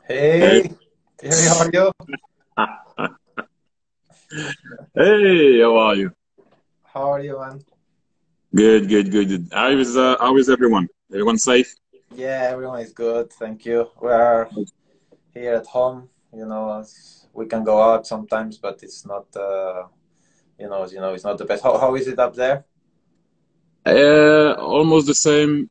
Hey. Hey, Thierry, how are you? Hey, how are you? How are you, man? Good, good, good. How is everyone? Everyone safe? Yeah, everyone is good, thank you. We are here at home. We can go out sometimes, but it's not, it's not the best. How is it up there? Almost the same.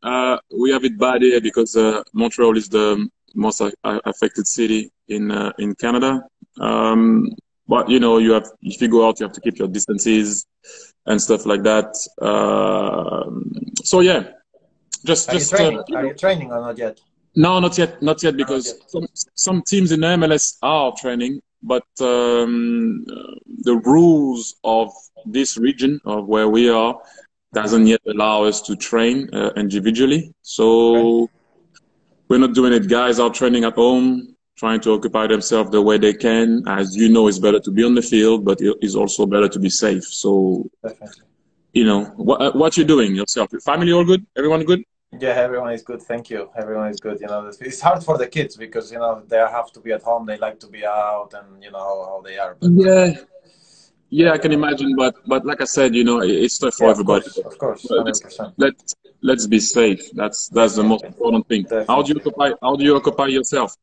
We have it bad here because Montreal is the most affected city in Canada. Um, but you have if you go out, you have to keep your distances and stuff like that. So yeah, just Are you just training? Are you training or not yet? No, not yet, not yet, Not because yet. some teams in the MLS are training, but the rules of this region of where we are doesn't yet allow us to train individually. Okay. So we're not doing it. Guys are training at home, trying to occupy themselves the way they can. As you know, it's better to be on the field, but it's also better to be safe. So Definitely. what you doing yourself? Your family all good? Everyone good? Yeah, everyone is good. Thank you. Everyone is good. It's hard for the kids because they have to be at home. They like to be out, and you know how they are. But Yeah, yeah, yeah, I can imagine, but like I said, it's tough for yeah, everybody. of course, But 100%. let's be safe. That's the most Definitely, important thing. definitely. How do you occupy yourself?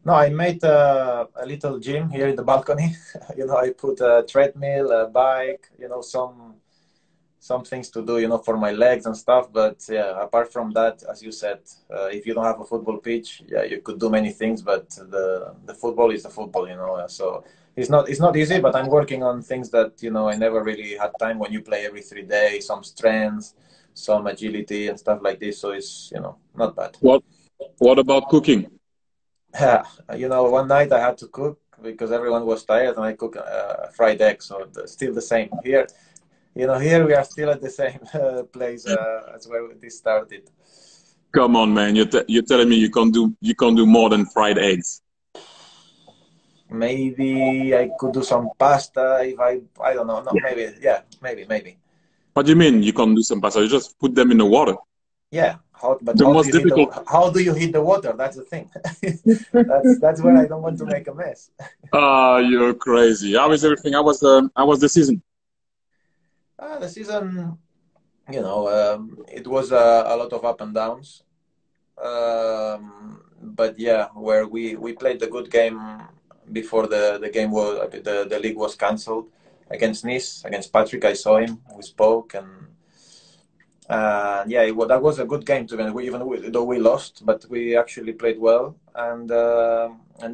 No, I made a little gym here in the balcony. I put a treadmill, a bike, some things to do, for my legs and stuff. But yeah, apart from that, as you said, if you don't have a football pitch, yeah, you could do many things. But the football is the football. So it's not easy. But I'm working on things that I never really had time when you play every 3 days. Some strength, some agility, and stuff like this. So it's not bad. What what about cooking? Yeah, one night I had to cook because everyone was tired, and I cooked fried egg. So still the same here. Here we are still at the same place as where this started. Come on, man. You're telling me you can't do more than fried eggs. Maybe I could do some pasta if I don't know. No, maybe yeah, maybe. What do you mean you can't do some pasta? You just put them in the water. Yeah. But The how do most you heat the difficult. how do you heat the water? That's the thing. That's where I don't want to make a mess. Ah, you're crazy. How is everything? How was the season? The season, it was a lot of up and downs. But yeah, where we played the good game before the game was the league was cancelled against Nice, against Patrick. I saw him. We spoke, and yeah, that was a good game to win. Though we lost, but we actually played well, and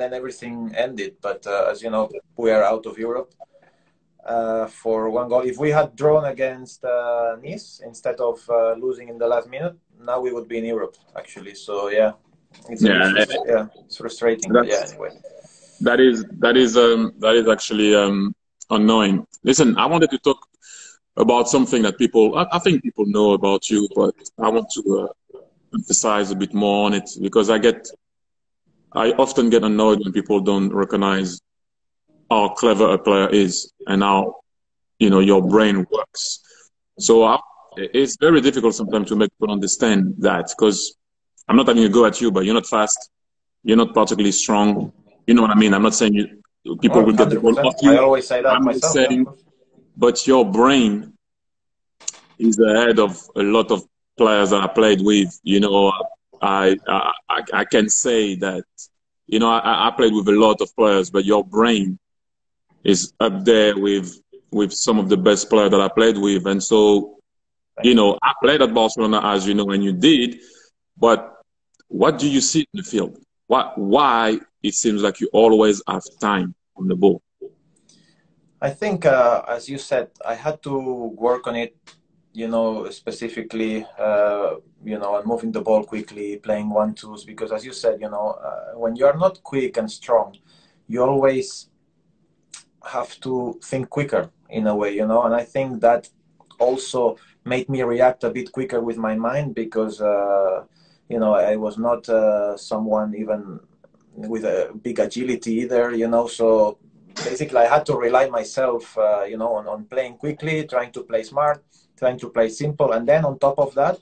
then everything ended. But as you know, we are out of Europe for one goal. If we had drawn against Nice instead of losing in the last minute, now we would be in Europe actually. So yeah, it's a bit Yeah, yeah, it's frustrating, but yeah, that's anyway. that is actually annoying. Listen, I wanted to talk about something that I think people know about you, but I want to emphasize a bit more on it because I often get annoyed when people don't recognize how clever a player is and how your brain works. So it's very difficult sometimes to make people understand that because I'm not having a go at you, but you're not fast, you're not particularly strong. You know what I mean? I'm not saying people Well, will get the ball off 100%. I you. always say that I'm just myself. Yeah, of saying, course. but your brain is ahead of a lot of players that I played with. I can say that. I played with a lot of players, but your brain is up there with some of the best players that I played with, and so Thank you. I played at Barcelona as you know, and you did. But what do you see in the field? Why it seems like you always have time on the ball? I think, as you said, I had to work on it. Specifically, on moving the ball quickly, playing 1-2s, because as you said, when you are not quick and strong, you always have to think quicker in a way, and I think that also made me react a bit quicker with my mind because, I was not someone even with a big agility either, so basically I had to rely myself, on playing quickly, trying to play smart, trying to play simple. And then on top of that,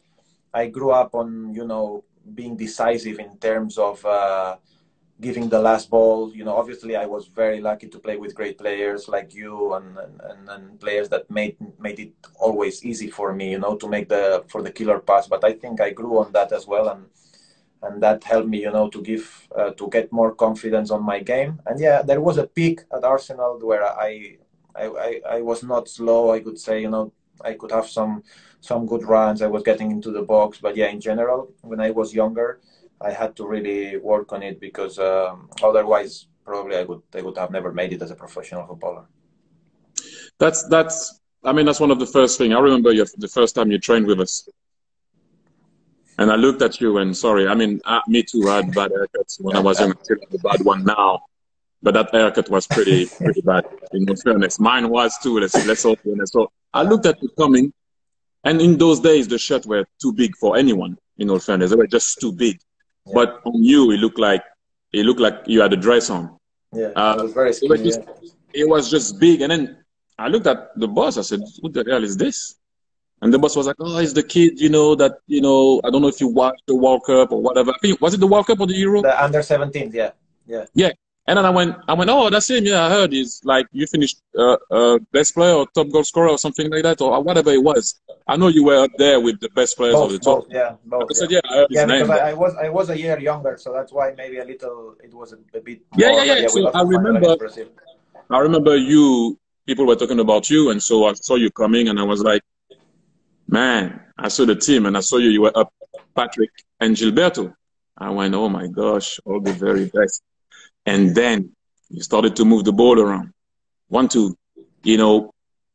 I grew up on, being decisive in terms of, giving the last ball. You know, obviously I was very lucky to play with great players like you and players that made it always easy for me, you know, to make the killer pass. But I think I grew on that as well, and that helped me, you know, to get more confidence on my game. And yeah, there was a peak at Arsenal where I was not slow. I could say, you know, I could have some good runs. I was getting into the box, but yeah, in general, when I was younger, I had to really work on it because otherwise, probably I would have never made it as a professional footballer. That's. I mean, that's one of the first thing I remember. The first time you trained with us, and I looked at you and sorry, I mean, me too. I had bad haircuts when I was young. I still have a bad one now, but that haircut was pretty bad. In all fairness, mine was too. Let's all be honest. So I looked at you coming, and in those days the shirts were too big for anyone. In all fairness, they were just too big. Yeah. But on you, it looked like you had a dress on. Yeah, it was very skinny. It was just big, and then I looked at the boss. I said, "Who the hell is this?" And the boss was like, "Oh, it's the kid, I don't know if you watched the World Cup or whatever. I think, was it the World Cup or the Euro? The under-17, yeah. Yeah. And then I went, oh, that's him. Yeah, I heard he's like, you finished best player or top goal scorer or something like that, or whatever it was. I know you were up there with the best players of the top. Both. I said, yeah, I heard his name. Because I was a year younger, so that's why maybe it was a bit more. Yeah. So I remember people were talking about you, and so I saw you coming, and I was like, man, I saw the team, and I saw you were up Patrick and Gilberto. I went, oh my gosh, all the very best. And then you started to move the ball around. 1-2.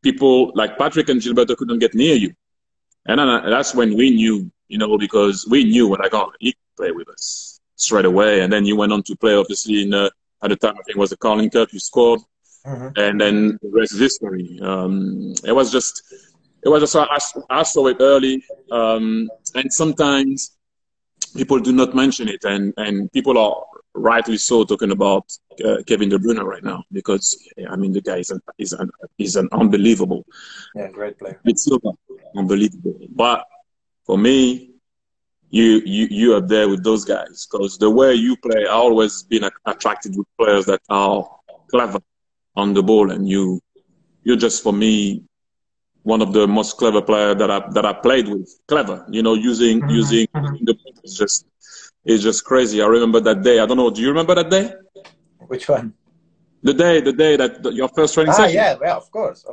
People like Patrick and Gilberto couldn't get near you. And then that's when we knew, because we knew when he could play with us straight away. And then you went on to play, obviously, at the time, I think it was the Carling Cup, you scored. Mm-hmm. And then the rest is history. It was just, I saw it early. And sometimes people do not mention it. And people are rightly so talking about Kevin De Bruyne right now because the guy is an unbelievable, great player. It's unbelievable. But for me, you are there with those guys because the way you play, I always been attracted with players that are clever on the ball, and you're just for me one of the most clever players that I played with. Clever, using the ball is just crazy. I remember that day. I don't know. Do you remember that day? Which one? The day that your first training session. Yeah, well, of course.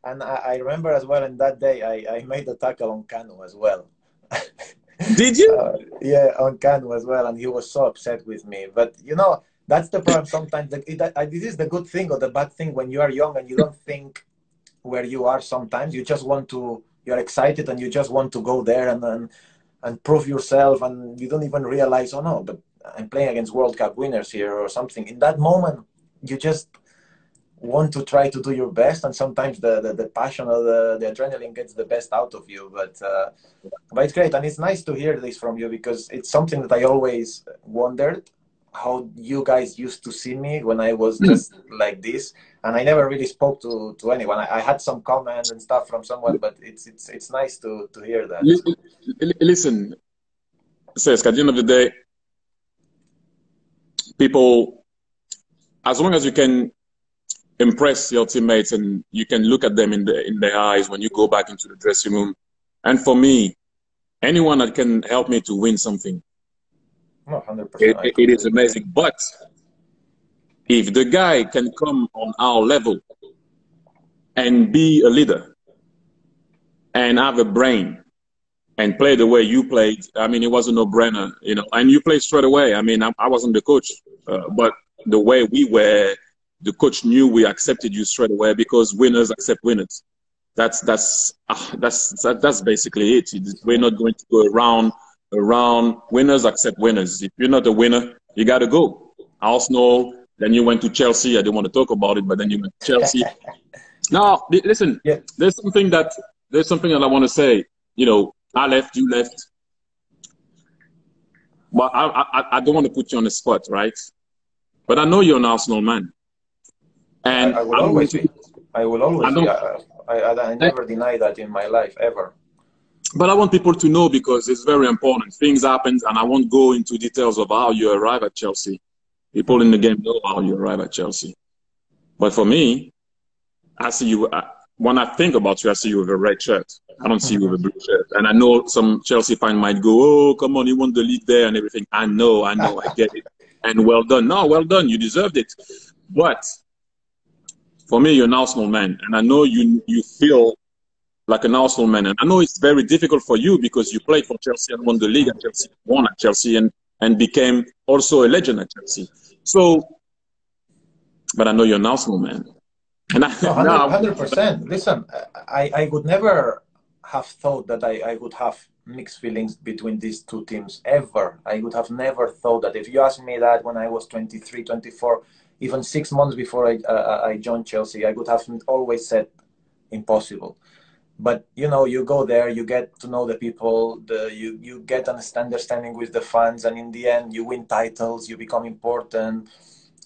And I remember as well. In that day, I made a tackle on Kanu as well. Did you? Yeah, on Kanu as well, and he was so upset with me. But that's the problem. Sometimes this is the good thing or the bad thing when you are young and you don't think where you are. Sometimes you just you're excited and you just want to go there and prove yourself, and you don't even realize, oh no, but I'm playing against World Cup winners here or something. In that moment, you just want to try to do your best, and sometimes the passion or the adrenaline gets the best out of you. But it's great, and it's nice to hear this from you because it's something that I always wondered how you guys used to see me when I was just like this, and I never really spoke to anyone. I had some comments and stuff from someone, but it's nice to hear that. Listen, Cesc, at the end of the day, people, as long as you can impress your teammates and you can look at them in their eyes when you go back into the dressing room, and for me, anyone that can help me to win something, 100%. It is amazing. But if the guy can come on our level and be a leader and have a brain and play the way you played, it was a no-brainer, and you played straight away. I wasn't the coach, but the way we were, the coach knew we accepted you straight away because winners accept winners. That's basically it. We're not going to go around winners accept winners. If you're not a winner, you got to go. Arsenal, then you went to Chelsea. I didn't want to talk about it, but then you went to Chelsea. Now, listen, there's something that I want to say. I left, you left. But I don't want to put you on the spot, right? But I know you're an Arsenal man. And I will always be. I will always be. I never deny that in my life, ever. But I want people to know because it's very important. Things happen, and I won't go into details of how you arrive at Chelsea. People in the game know how you arrive at Chelsea. But for me, I see you. When I think about you, I see you with a red shirt. I don't see you with a blue shirt. And I know some Chelsea fan might go, "Oh, come on, you won the league there and everything." I know, I get it. And well done. No, well done. You deserved it. But for me, you're an Arsenal man, and I know you feel like an Arsenal man. And I know it's very difficult for you because you played for Chelsea and won the league at Chelsea, won at Chelsea, and became also a legend at Chelsea. So, but I know you're an Arsenal man. And No, 100%. Listen, I would never have thought that I would have mixed feelings between these two teams ever. I would have never thought that. If you asked me that when I was 23, 24, even 6 months before I joined Chelsea, I would have always said impossible. But you know, you go there, you get to know the people, you get an understanding with the fans, and in the end, you win titles, you become important.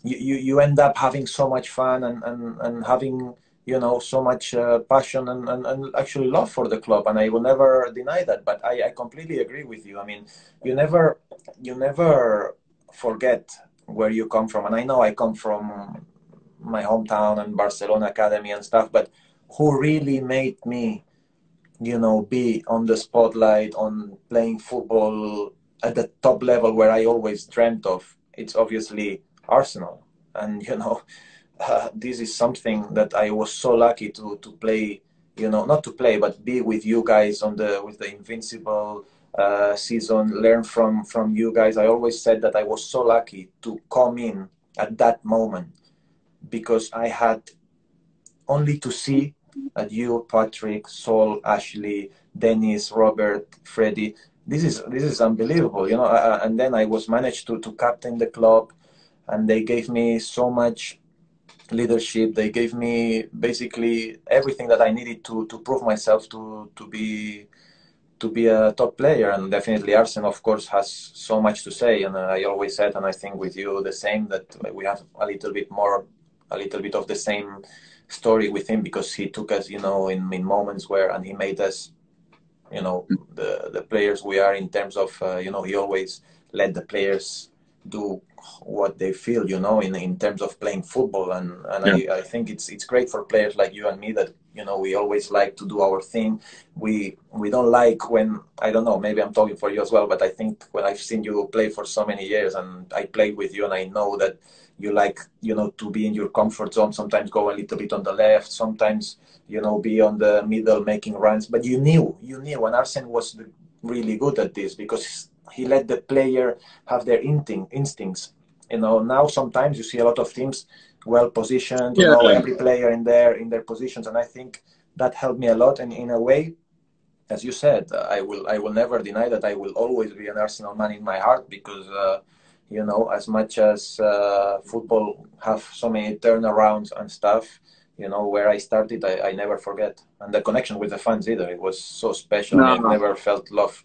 You end up having so much fun and having, you know, so much passion and actually love for the club, and I will never deny that. But I completely agree with you. I mean, you never forget where you come from, and I know I come from my hometown and Barcelona academy and stuff, but who really made me, you know, be on the spotlight on playing football at the top level where I always dreamt of, it's obviously Arsenal. And you know, this is something that I was so lucky to play, you know, not to play but be with you guys on the with the invincible season, learn from you guys. I always said that I was so lucky to come in at that moment because I had only to see at you, Patrick, Saul, Ashley, Dennis, Robert, Freddie. This is unbelievable, you know. And then I was managed to captain the club, and they gave me so much leadership. They gave me basically everything that I needed to prove myself to be a top player. And definitely Arsene, of course, has so much to say. And I always said, and I think with you the same, that we have a little bit of the same story with him, because he took us, you know, in moments where, and he made us, you know, the players we are in terms of, you know, he always let the players do what they feel, you know, in terms of playing football. And yeah. I think it's great for players like you and me that, you know, we always like to do our thing. We don't like when, I don't know, maybe I'm talking for you as well, but I think when I've seen you play for so many years, and I played with you, and I know that you like, you know, to be in your comfort zone, sometimes go a little bit on the left, sometimes, you know, be on the middle making runs. But you knew, and Arsene was really good at this because he let the player have their instincts. You know, now sometimes you see a lot of teams well positioned, you know, every player in their positions, and I think that helped me a lot. And in a way, as you said, I will never deny that I will always be an Arsenal man in my heart, because you know, as much as football have so many turnarounds and stuff, you know, where I started, I never forget. And the connection with the fans either, it was so special. I've never felt loved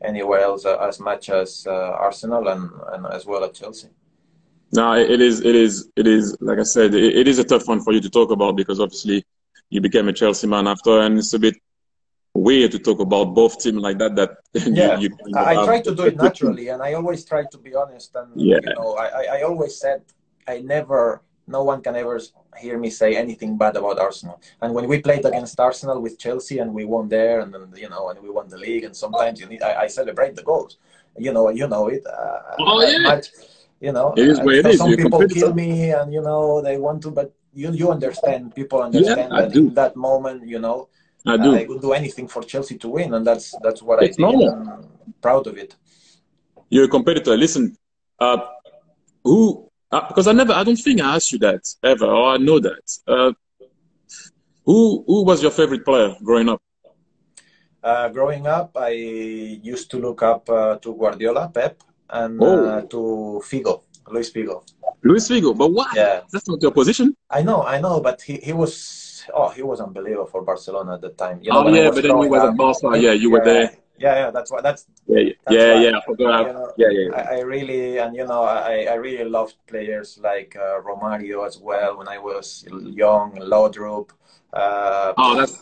anywhere else as much as Arsenal, and as well at Chelsea. No, it is like I said, it is a tough one for you to talk about, because obviously you became a Chelsea man after, and it's a bit weird to talk about both teams like that. Yeah, I try to do it naturally, and I always try to be honest. And you know, I always said no one can ever hear me say anything bad about Arsenal. And when we played against Arsenal with Chelsea and we won there, and then, you know, and we won the league, and sometimes I celebrate the goals. You know it. Much, you know, it is where it is. Some people kill me, and you know they want to, but you understand. People understand that in that moment, you know. I would do anything for Chelsea to win, and that's what I did. And I'm proud of it. You're a competitor. Listen, because I don't think I asked you that ever, or I know that. Who was your favorite player growing up? Growing up, I used to look up to Guardiola, Pep, and to Figo, Luis Figo. Luis Figo, but why? Yeah, that's not your position. I know, but he was. Oh, he was unbelievable for Barcelona at the time. You know, but then you were at Barcelona. Yeah, you were there. Yeah, that's why. I forgot. You know, I really, and you know, I really loved players like Romario as well when I was young. Laudrup. That's,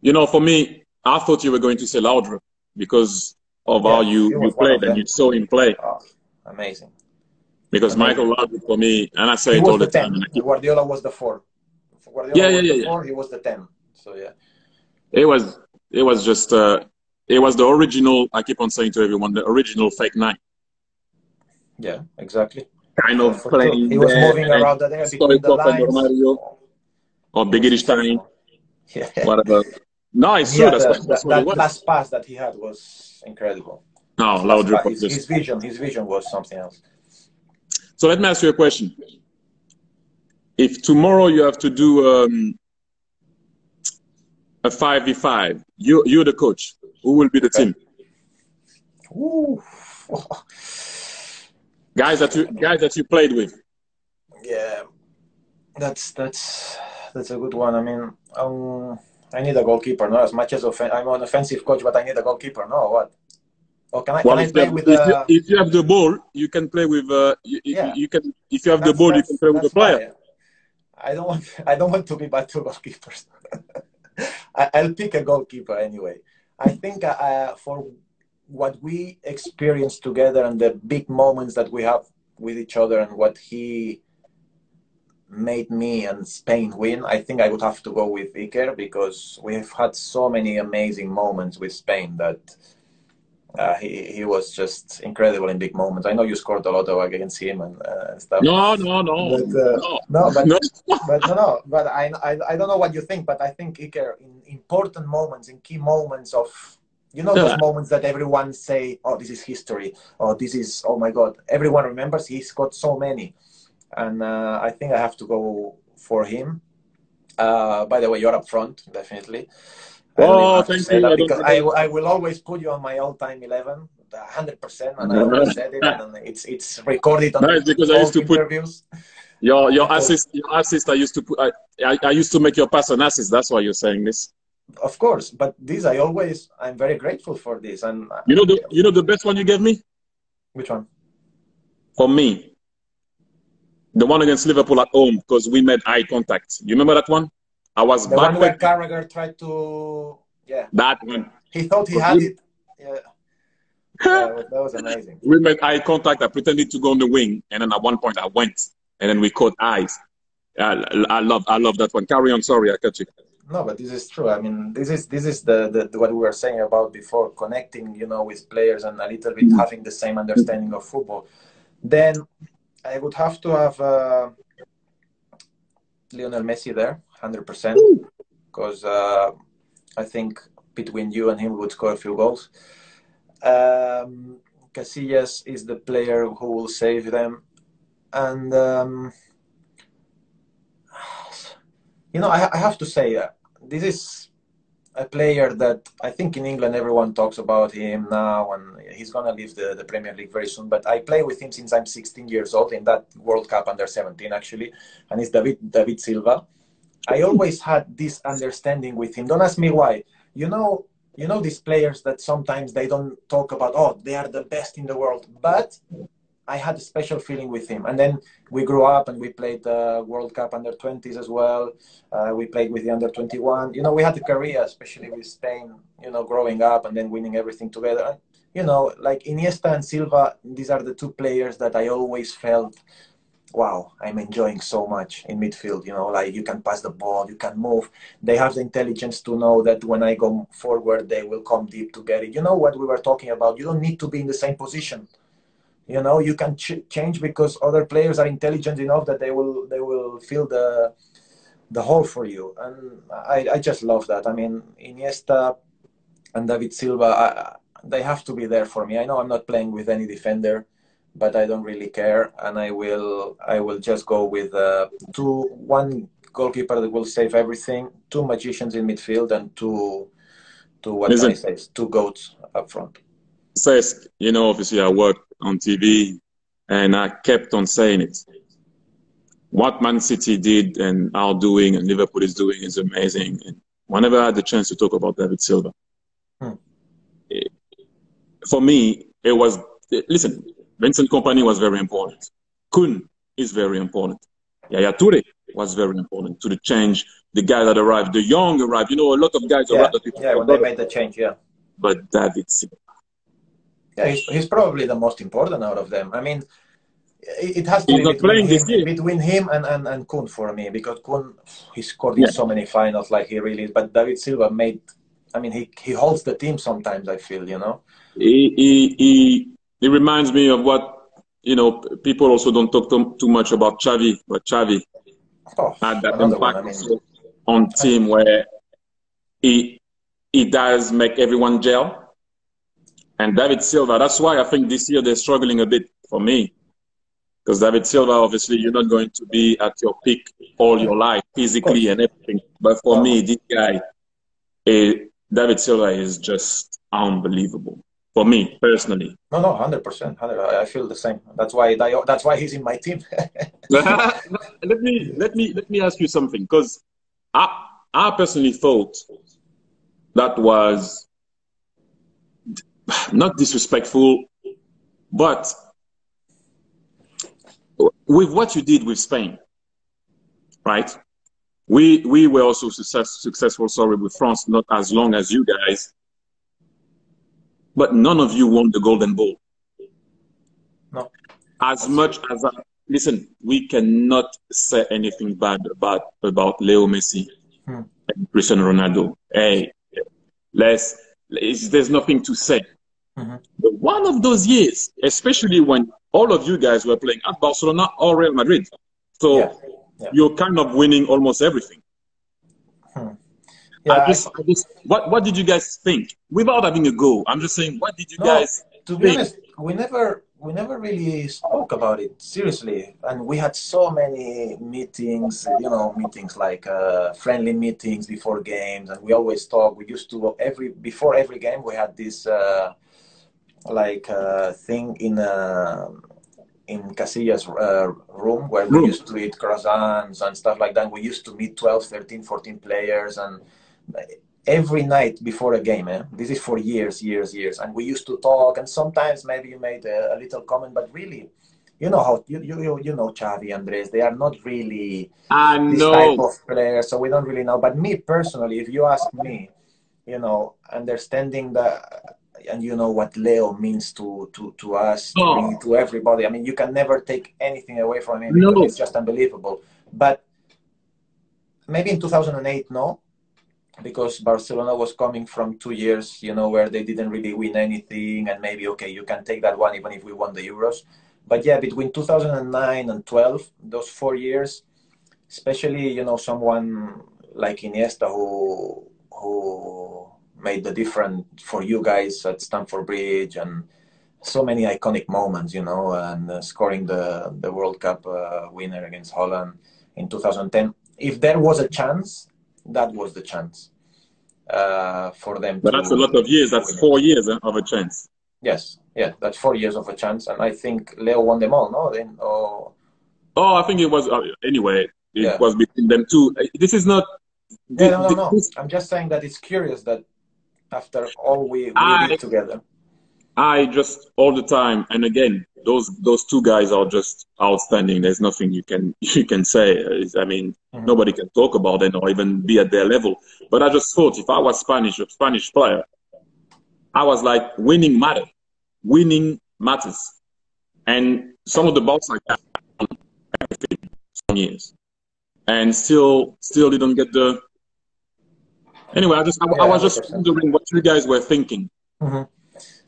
you know, for me, I thought you were going to say Laudrup because of how you played and you saw him play. Oh, amazing. Because And Michael Laudrup for me, and I he say it was all the the time, 10. and I keep, Guardiola was the 4. yeah, Guardiola yeah, was yeah, the yeah. 4. He was the 10. So yeah. It was, it was just, it was the original. I keep on saying to everyone, the original fake nine, Yeah, exactly. kind of For sure. He playing was there, moving and then around there between the Stoichkov and lines. Romario Oh, or he was Begiristain, sensational. Yeah. whatever. No, And it's he true. had That's what it that was. last pass that he had was incredible. No, His last Laudrup pass, was just. his vision was something else. So let me ask you a question. If tomorrow you have to do a 5v5, you're the coach. Who will be the Okay. team? Ooh. Guys that you played with. Yeah, that's a good one. I mean, I need a goalkeeper. No, as much as I'm an offensive coach, but I need a goalkeeper. No, what? Or can Well, I if you play have with if you have the ball, you can play with yeah? you can if you have the ball, you can play with the That's player. why I don't want I don't want to be bad two goalkeepers. I'll pick a goalkeeper anyway. I think for what we experienced together and the big moments that we have with each other and what he made me and Spain win, I think I would have to go with Iker because we've had so many amazing moments with Spain that he was just incredible in big moments. I know you scored a lot of against him and stuff, No, no, no, but no, no, no. no. But I don't know what you think, but I think Iker in important moments, in key moments of those Yeah. moments that everyone say, oh, this is history, or this is, oh my God, everyone remembers. He's got so many, and I think I have to go for him. By the way, you're up front, definitely. I don't even Oh, have to thank say you. that I don't. because I will always put you on my all-time 11, 100%, and I always said it, and it's recorded No, on it's because I used old to put interviews. your Because assist. I used to put. I used to make your pass an assist. That's why you're saying this. of course, but this I'm very grateful for this. And You know the best one you gave me which one? for me, the one against Liverpool at home because we made eye contact. You remember that one? I was The one where backward. Carragher tried to, yeah, That one. he thought he 'Cause had it. Yeah, yeah, that was amazing. we made eye contact. I pretended to go on the wing, and then at one point I went, and then we caught eyes. I love that one. Carry on. Sorry, I cut you. No, but this is true. I mean, this is the what we were saying about before, connecting, with players and a little bit having the same understanding of football. Then I would have to have Lionel Messi there, 100%, because I think between you and him, we would score a few goals. Casillas is the player who will save them, and I have to say, this is a player that I think in England everyone talks about him now, and he's gonna leave the Premier League very soon. But I play with him since I'm 16 years old in that World Cup under 17 actually, and it's David Silva. I always had this understanding with him. Don't ask me why. These players that sometimes they don't talk about. Oh, they are the best in the world, but I had a special feeling with him. And then we grew up and we played the World Cup under 20s as well. We played with the under 21. We had a career, especially with Spain. Growing up and then winning everything together. Like Iniesta and Silva. These are the two players that I always felt, wow, I'm enjoying so much in midfield. Like you can pass the ball, you can move. They have the intelligence to know that when I go forward, they will come deep to get it. You know what we were talking about? You don't need to be in the same position. You can change because other players are intelligent enough that they will fill the hole for you. And I just love that. I mean, Iniesta and David Silva, they have to be there for me. I know I'm not playing with any defender, but I don't really care, and I will just go with one goalkeeper that will save everything, two magicians in midfield, and two what can I Listen, say? Two goats up front. Cesc, obviously I work on TV, and I kept on saying it. What Man City did and are doing and Liverpool is doing is amazing. And whenever I had the chance to talk about David Silva, Hmm. for me, it was, listen, Vincent Kompany was very important. Kun is very important. Yaya Toure was very important to the change. The guy that arrived, the young arrived. A lot of guys Yeah, arrived that people yeah. When they forgot made the about. change, yeah, But David Silva. yeah. He's probably the most important out of them. I mean, it has to He's be not playing this year. between him and Kun for me, because Kun, he scored in Yeah. so many finals like he really is. But David Silva made, I mean, he holds the team sometimes, I feel, you know. He reminds me of what, you know, people also don't talk too much about Xavi, but Xavi Oh, had that another one. impact I mean, also on team where he does make everyone gel. And David Silva, that's why I think this year they're struggling a bit for me. Because David Silva, obviously, you're not going to be at your peak all your life, of physically course. and everything. But for No, me, this guy, David Silva is just unbelievable. For me, personally. no, 100%. I feel the same. That's why he's in my team. let me ask you something, because I personally thought that was not disrespectful, but with what you did with Spain, right? We were also successful, sorry, with France, not as long as you guys, but none of you won the Golden Ball. No, As much as listen, we cannot say anything bad about Leo Messi and Cristiano Ronaldo. Hey, there's nothing to say. But one of those years, especially when all of you guys were playing at Barcelona or Real Madrid, so you're kind of winning almost everything. Yeah, What did you guys think without having a go? I'm just saying, what did you no, guys to be think? honest, we never really spoke about it seriously, and we had so many meetings, you know, meetings like friendly meetings before games, and we always talk. We used to before every game we had this thing in Casilla's room where we used to eat croissants and stuff like that. We used to meet 12, 13, 14 players, and every night before a game, this is for years, and we used to talk, and sometimes maybe you made a little comment, but really, you know how you know Xavi, Andres, they are not really I this type know. of player, so we don't really know. But me personally, if you ask me, you know, understanding the, and you know what Leo means to us, to me, to everybody. I mean, you can never take anything away from him because it's just unbelievable. But maybe in 2008, no, because Barcelona was coming from 2 years, you know, where they didn't really win anything, and maybe, okay, you can take that one even if we won the Euros. But yeah, between 2009 and 12, those 4 years, especially, you know, someone like Iniesta who made the difference for you guys at Stamford Bridge, and so many iconic moments, you know, and scoring the World Cup winner against Holland in 2010. If there was a chance, that was the chance for them But to. that's a lot of years. That's 4 years of a chance. Yes, yeah, that's 4 years of a chance, and I think Leo won them all. No, then I think it was anyway. It was between them two. This is not. No. I'm just saying that it's curious that after all we did together. I just all the time, and again, those two guys are just outstanding. There's nothing you can say. I mean, nobody can talk about them or even be at their level. But I just thought if I was a Spanish player, I was like, winning matters. And some of the balls I got some years, and still didn't get the. Anyway, I was just wondering what you guys were thinking.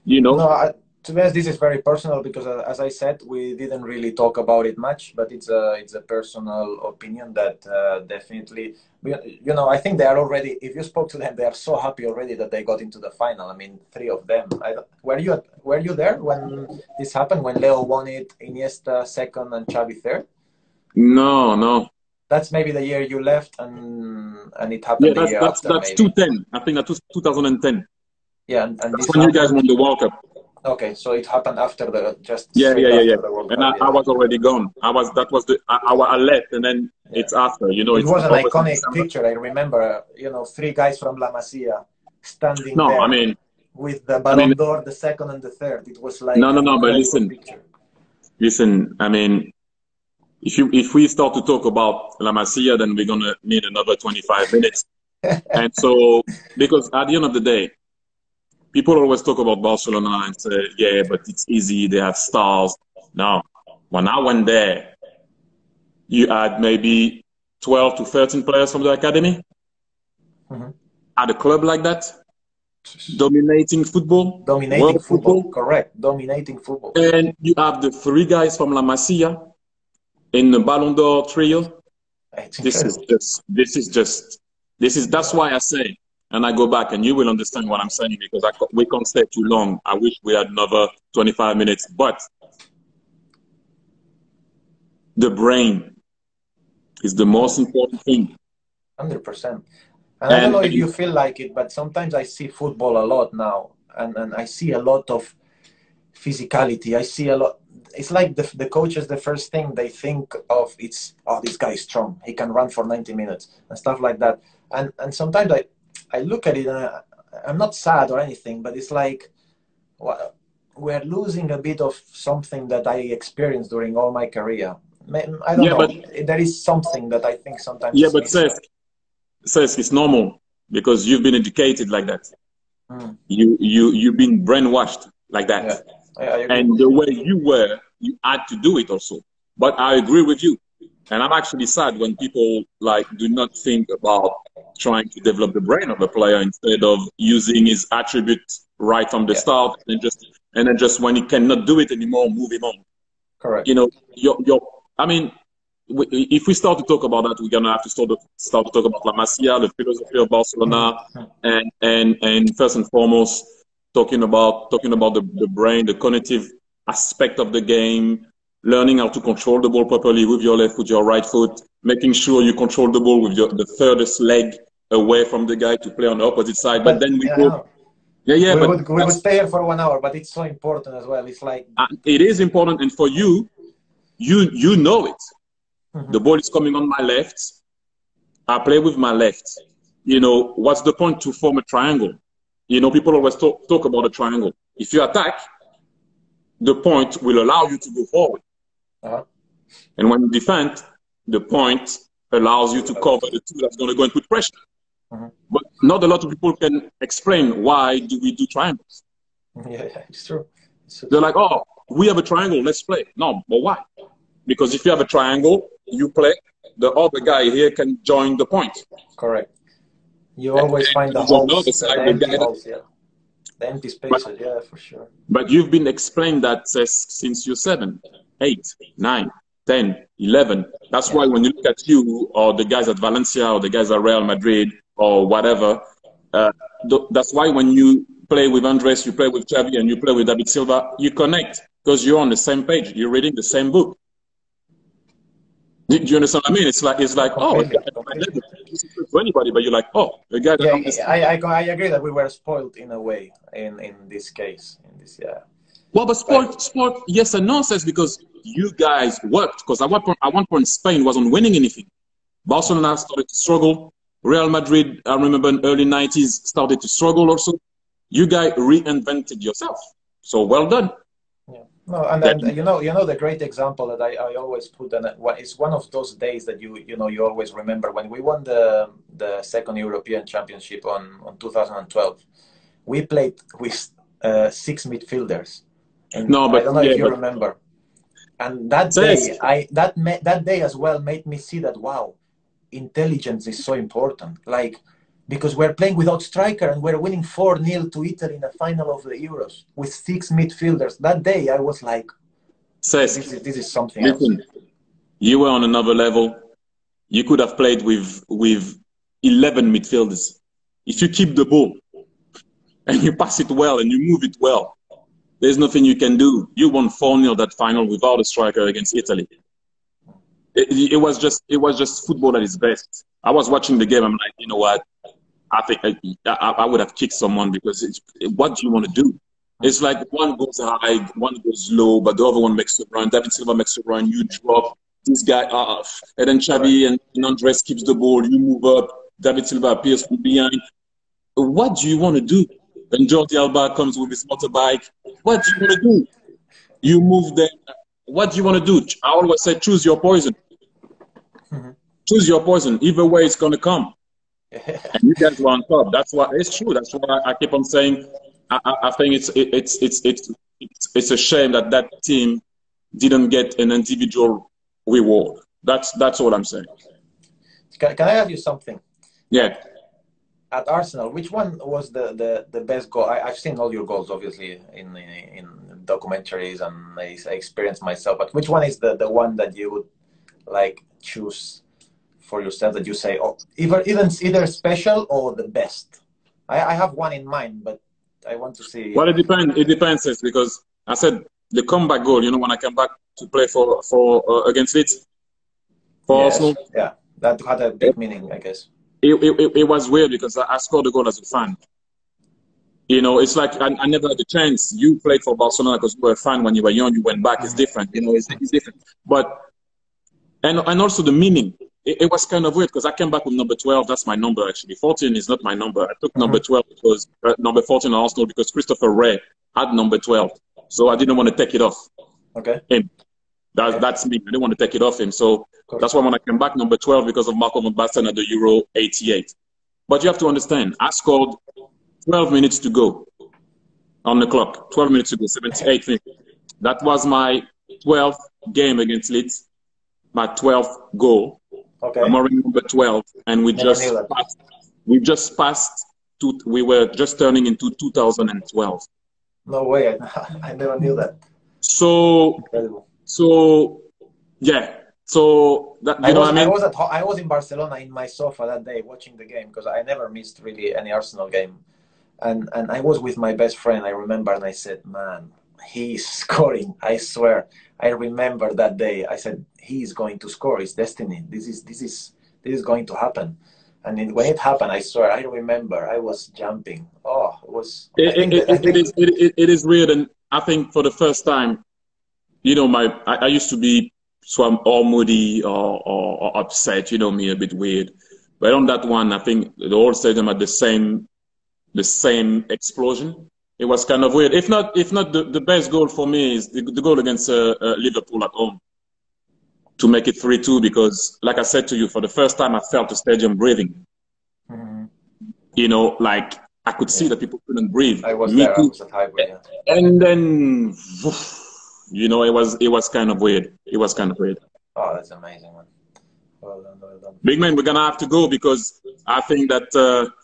You know? No, to be honest, this is very personal because, as I said, we didn't really talk about it much. But it's a personal opinion that definitely, you know, I think they are already. If you spoke to them, they are so happy already that they got into the final. I mean, 3 of them. Were you there when this happened? When Leo won it, Iniesta second, and Xavi third? No. That's maybe the year you left, and it happened the year after. That's 2010. I think that's 2010. Yeah, and that's this when you guys won the World Cup. Okay, so it happened after the after the World Cup. And I was already gone. I left, and then it's after. You know, it was an iconic picture. I remember, you know, 3 guys from La Masia standing there. I mean, with the Ballon d'Or, the second and the third. It was like no. But listen. I mean, if we start to talk about La Masia, then we're gonna need another 25 minutes. And so, because at the end of the day, people always talk about Barcelona and say, yeah, but it's easy. They have stars. No, When I went there, you had maybe 12 to 13 players from the academy at a club like that, dominating football, Dominating world football, football. correct. Dominating football. And you have the three guys from La Masia in the Ballon d'Or trio. It's This is incredible. that's why I say, and I go back and you will understand what I'm saying because we can't stay too long. I wish we had another 25 minutes, but the brain is the most important thing. 100%. And I don't know if you And feel like it, but sometimes I see football a lot now, and I see a lot of physicality. I see a lot. It's like the coaches, the first thing they think of it's, oh, this guy is strong. He can run for 90 minutes and stuff like that. And sometimes I look at it and I'm not sad or anything, but it's like, well, we're losing a bit of something that I experienced during all my career. I don't yeah, know. but There is something that I think sometimes yeah, is but missing. says it's normal because you've been educated like that. Mm. You've been brainwashed like Yeah, that. I agree. And the way you were, you had to do it also. But I agree with you. And I'm actually sad when people like do not think about trying to develop the brain of a player instead of using his attributes right from the Yeah, start and then just when he cannot do it anymore, move him on. correct. You know, I mean, if we start to talk about that, we're gonna have to start to talk about La Masia, the philosophy of Barcelona, and first and foremost, talking about the brain, the cognitive aspect of the game, learning how to control the ball properly with your left foot, your right foot, making sure you control the ball with the furthest leg away from the guy to play on the opposite side. But But then we go, yeah, yeah, but we would stay here for 1 hour, but it's so important as well. It's like, it is important, and for you, you know it. The Mhm. ball is coming on my left. I play with my left. You know, what's the point to form a triangle? You know, people always talk about a triangle. If you attack, the point will allow you to go forward. Uh-huh. And when you defend, the point allows you to cover the two that's going to go and put pressure. Mhm. But not a lot of people can explain why do we do triangles. Yeah, it's true. It's so They're true. like, oh, we have a triangle, let's play. No, but why? Because if you have a triangle, you play, the other guy here can join the point. Correct. You And always find the on the other holes, the side, the empty guy that, holes, yeah. The empty but, spaces, yeah, for sure. but you've been explained that since you're 7, 8, 9, 10, 11. That's Yeah. why when you look at you or the guys at Valencia or the guys at Real Madrid or whatever, uh, that's why when you play with Andres, you play with Xavi, and you play with David Silva, you connect because you're on the same page. You're reading the same book. Do you understand what I mean? It's like oh, a guy Completely, at my level completely. can to anybody, but you're like, oh, a guy that Yeah, understands. I agree that we were spoiled in a way in this case. In this, yeah. Well, but But sport, yes and no, says because you guys worked. Because at one point, Spain wasn't winning anything. Barcelona started to struggle. Real Madrid, I remember in early 90s, started to struggle also. You guys reinvented yourself. So well done. yeah. No, and Then, then the great example that I always put, and it's one of those days that you always remember when we won the second European Championship on 2012. We played with 6 midfielders, and no, I but don't know yeah, if you but remember. And that says, day, that day as well made me see that wow, intelligence is so important. Like because we're playing without striker and we're winning 4-0 to Italy in the final of the Euros with 6 midfielders. That day, I was like, says, this is something else. listen, you were on another level. You could have played with 11 midfielders. If you keep the ball and you pass it well and you move it well, there's nothing you can do. You won 4-0 that final without a striker against Italy. It was just football at its best. I was watching the game. I'm like, you know what? I think I would have kicked someone because what do you want to do? It's like one goes high, one goes low, but the other one makes a run. David Silva makes a run. You drop this guy off, and then Correct. Xavi and Andres keeps the ball. You move up. David Silva appears from behind. What do you want to do? And Jordi Alba comes with his motorbike. What do you want to do? You move there. What do you want to do? I always say, choose your poison. Mhm. Choose your poison. Either way, it's going to come. And you guys were on top. That's why it's true. That's why I keep on saying. I think it's a shame that team didn't get an individual reward. That's all I'm saying. Can I ask you something? Yeah. At Arsenal, which one was the best goal? I've seen all your goals, obviously, in documentaries, and I experienced myself. But which one is the one that you would like choose for yourself, that you say, oh, either special or the best? I have one in mind, but I want to see. Well, it depends. It depends, because I said the comeback goal. You know, when I came back to play for against Leeds for Yes, Arsenal. yeah, that had a big meaning, I guess. It was weird because I scored the goal as a fan. You know, it's like I never had the chance. You played for Barcelona because you were a fan when you were young. You went back. It's different. You know, it's different. But and also the meaning. It was kind of weird because I came back with number 12. That's my number, actually. 14 is not my number. I took number 12 because number 14 at Arsenal because Christopher Ray had number 12. So I didn't want to take it off him. That's me. I didn't want to take it off him. So that's why when I came back, number 12, because of Marco van Basten at the Euro 88. But you have to understand, I scored 12 minutes to go on the clock. 12 minutes to go, 78 minutes. That was my 12th game against Leeds, my 12th goal. I'm already number 12, and we just passed. We were just turning into 2012. No way! I never knew that. So, Incredible. Yeah. So that you know what I mean. I was in Barcelona in my sofa that day watching the game because I never missed really any Arsenal game, and I was with my best friend. I remember, and I said, "Man, he's scoring! I swear." I remember that day. I said, "He's going to score. It's destiny. This is going to happen." And when it happened, I swear, I remember I was jumping. Oh, it was. It is weird, and I think for the first time, you know, I used to be all moody or upset. You know me, a bit weird. But on that one, I think the whole stadium had the same explosion. It was kind of weird. If not the best goal for me is the goal against Liverpool at home to make it 3-2, because, like I said to you, for the first time I felt the stadium breathing. You know, like I could see that people couldn't breathe. I was there. I was at Highbury. And then, you know, it was kind of weird. It was kind of weird. Oh, that's amazing, man. Well done, well done. Big man, we're gonna have to go because I think that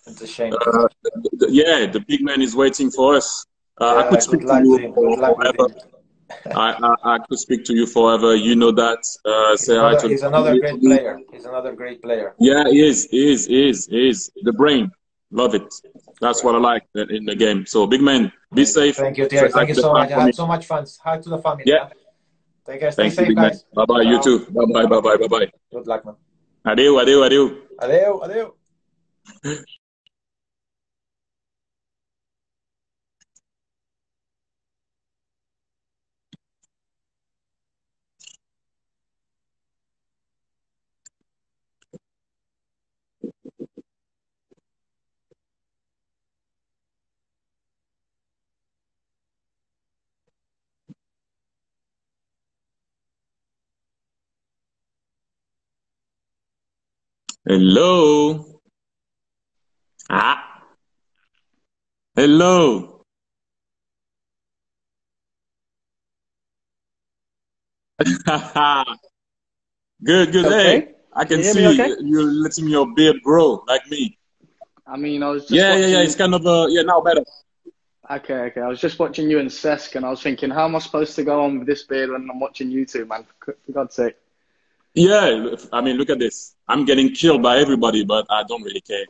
it's a shame. The big man is waiting for us. I could speak to you forever. I could speak to you forever. You know that. He's another great player. He's another great player. Yeah, he is. The brain. Love it. That's what I like in the game. So, big man, be safe. Thank you, Thierry. Thank you so much. I had so much fun. Hi to the family. Yeah. Take care. Stay safe, guys. Bye-bye. You too. Bye-bye. Good luck, man. Adeu. Adeu. Hello. Hello. Good. Okay. Hey, I can you see okay? you're letting your beard grow like me. I mean, I was just Yeah. watching... It's kind of now better. Okay. I was just watching you and Cesc, and I was thinking, how am I supposed to go on with this beard when I'm watching you two, man? For God's sake. Yeah, I mean, look at this. I'm getting killed by everybody, but I don't really care.